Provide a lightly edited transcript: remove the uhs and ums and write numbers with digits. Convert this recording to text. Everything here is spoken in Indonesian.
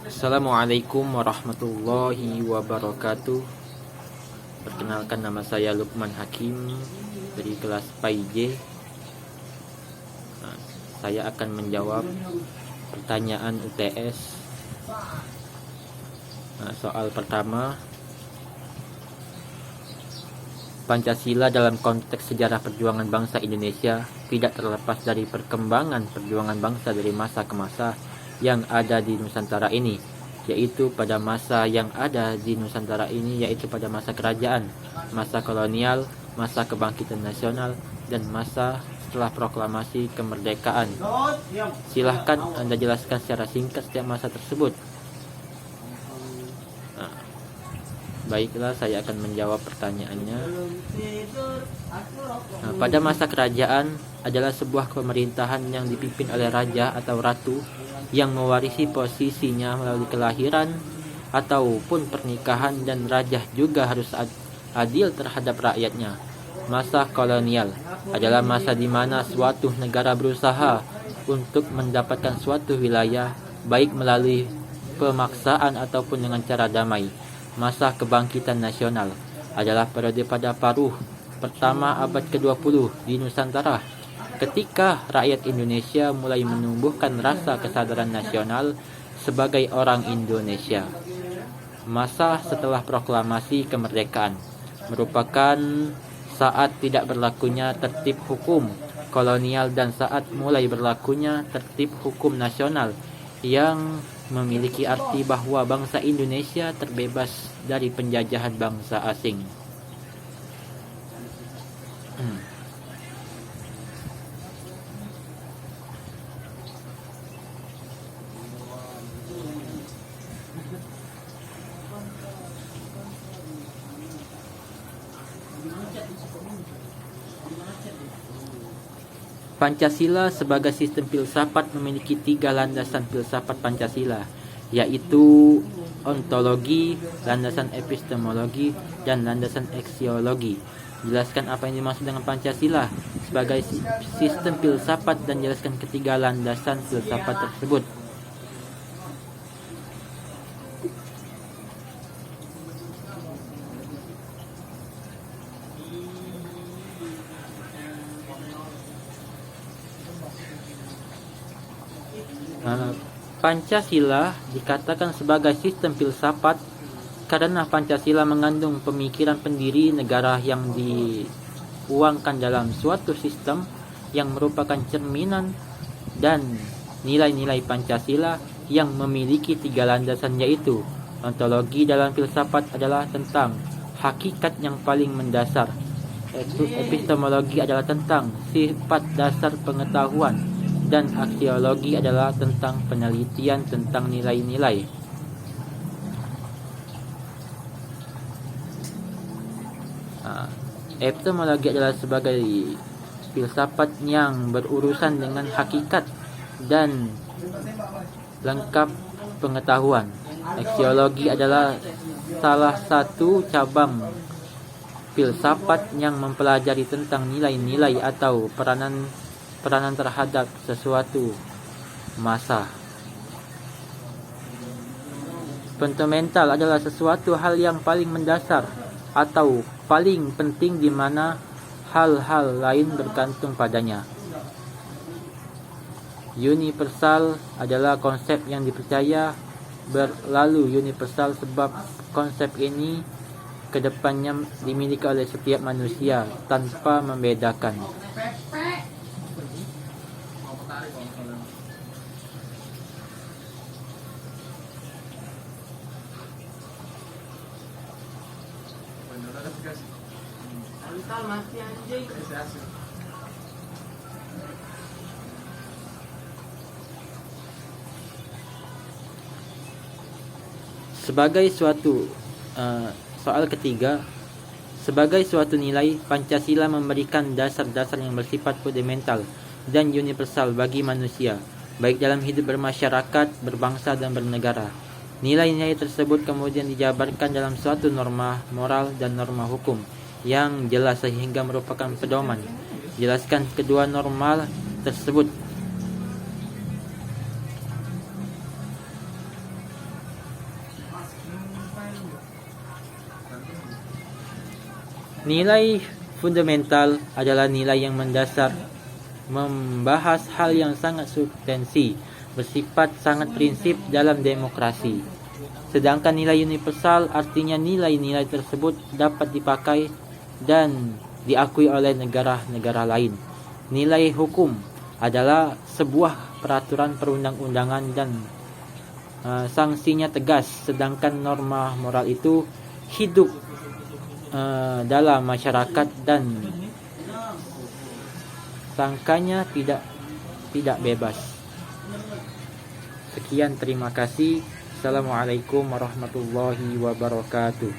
Assalamualaikum warahmatullahi wabarakatuh. Perkenalkan, nama saya Lukman Hakim dari kelas PAIJ. Saya akan menjawab pertanyaan UTS. Soal pertama, Pancasila dalam konteks sejarah perjuangan bangsa Indonesia tidak terlepas dari perkembangan perjuangan bangsa dari masa ke masa yang ada di Nusantara ini, yaitu pada masa yang ada di Nusantara ini yaitu pada masa kerajaan, masa kolonial, masa kebangkitan nasional, dan masa setelah proklamasi kemerdekaan. Silahkan Anda jelaskan secara singkat setiap masa tersebut. Baiklah, saya akan menjawab pertanyaannya. Pada masa kerajaan adalah sebuah pemerintahan yang dipimpin oleh raja atau ratu yang mewarisi posisinya melalui kelahiran ataupun pernikahan, dan raja juga harus adil terhadap rakyatnya. Masa kolonial adalah masa di mana suatu negara berusaha untuk mendapatkan suatu wilayah baik melalui pemaksaan ataupun dengan cara damai. Masa kebangkitan nasional adalah periode pada paruh pertama abad ke-20 di Nusantara, ketika rakyat Indonesia mulai menumbuhkan rasa kesadaran nasional sebagai orang Indonesia. Masa setelah proklamasi kemerdekaan merupakan saat tidak berlakunya tertib hukum kolonial dan saat mulai berlakunya tertib hukum nasional yang memiliki arti bahwa bangsa Indonesia terbebas dari penjajahan bangsa asing. Pancasila sebagai sistem filsafat memiliki 3 landasan filsafat Pancasila, yaitu ontologi, landasan epistemologi, dan landasan aksiologi. Jelaskan apa yang dimaksud dengan Pancasila sebagai sistem filsafat dan jelaskan ketiga landasan filsafat tersebut. Pancasila dikatakan sebagai sistem filsafat karena Pancasila mengandung pemikiran pendiri negara yang diuangkan dalam suatu sistem yang merupakan cerminan dan nilai-nilai Pancasila yang memiliki 3 landasan, yaitu ontologi dalam filsafat adalah tentang hakikat yang paling mendasar, epistemologi adalah tentang sifat dasar pengetahuan, dan aksiologi adalah tentang penelitian tentang nilai-nilai. Epistemologi adalah sebagai filsafat yang berurusan dengan hakikat dan lengkap pengetahuan. Aksiologi adalah salah satu cabang filsafat yang mempelajari tentang nilai-nilai atau peranan terhadap sesuatu masa. Fundamental adalah sesuatu hal yang paling mendasar atau paling penting di mana hal-hal lain bergantung padanya. Universal adalah konsep yang dipercaya berlalu universal sebab konsep ini kedepannya dimiliki oleh setiap manusia tanpa membedakan. Sebagai suatu soal ketiga, sebagai suatu nilai, Pancasila memberikan dasar-dasar yang bersifat fundamental dan universal bagi manusia, baik dalam hidup bermasyarakat, berbangsa, dan bernegara. Nilai-nilai tersebut kemudian dijabarkan dalam suatu norma moral dan norma hukum yang jelas sehingga merupakan pedoman. Jelaskan kedua norma tersebut. Nilai fundamental adalah nilai yang mendasar, membahas hal yang sangat substansi, bersifat sangat prinsip dalam demokrasi. Sedangkan nilai universal artinya nilai-nilai tersebut dapat dipakai dan diakui oleh negara-negara lain. Nilai hukum adalah sebuah peraturan perundang-undangan dan sanksinya tegas, sedangkan norma moral itu hidup dalam masyarakat dan sangkanya tidak bebas. Sekian, terima kasih. Assalamualaikum warahmatullahi wabarakatuh.